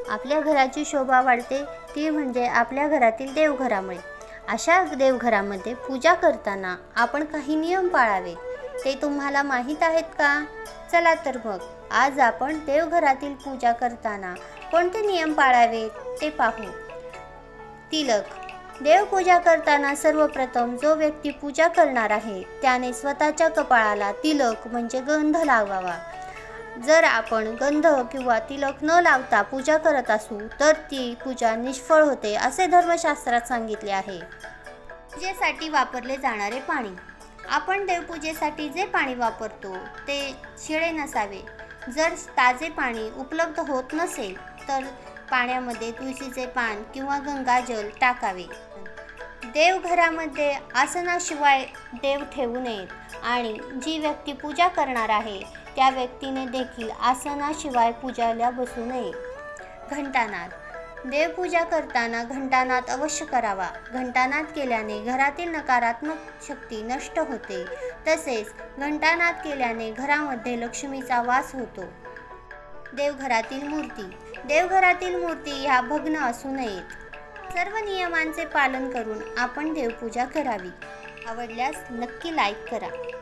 आपल्या घराची शोभा वाढते, ती म्हणजे आपल्या घरातील देवघरामुळे. अशा देवघरामध्ये पूजा करताना आपण काही नियम पाळावे, ते तुम्हाला माहीत आहेत का? चला तर मग आज आपण देवघरातील पूजा करताना कोणते नियम पाळावे ते पाहू. तिलक. देवपूजा करताना सर्वप्रथम जो व्यक्ती पूजा करणार आहे त्याने स्वतःच्या कपाळाला तिलक म्हणजे गंध लावावा. जर आपण गंध किंवा तिलक न लावता पूजा करत असू तर ती पूजा निष्फळ होते असे धर्मशास्त्रात सांगितले आहे. पूजेसाठी वापरले जाणारे पाणी. आपण देवपूजेसाठी जे पाणी वापरतो ते शिळे नसावे. जर ताजे पाणी उपलब्ध होत नसेल तर पाण्यामध्ये तुळशीचे पान किंवा गंगाजल टाकावे. देवघरामध्ये आसनाशिवाय देव ठेवू नयेत आणि जी व्यक्ती पूजा करणार आहे त्या व्यक्तीने देखील आसनाशिवाय पूजाला बसू नये. घंटानाद. देवपूजा करताना घंटानाद अवश्य करावा. घंटानाद केल्याने घरातील नकारात्मक शक्ती नष्ट होते. तसेच घंटानाद केल्याने घरामध्ये लक्ष्मीचा वास होतो. देवघरातील मूर्ती. देवघरातील मूर्ती ह्या भग्न असू नयेत. सर्व नियमांचे पालन करून आपण देवपूजा करावी. आवडल्यास नक्की लाईक करा.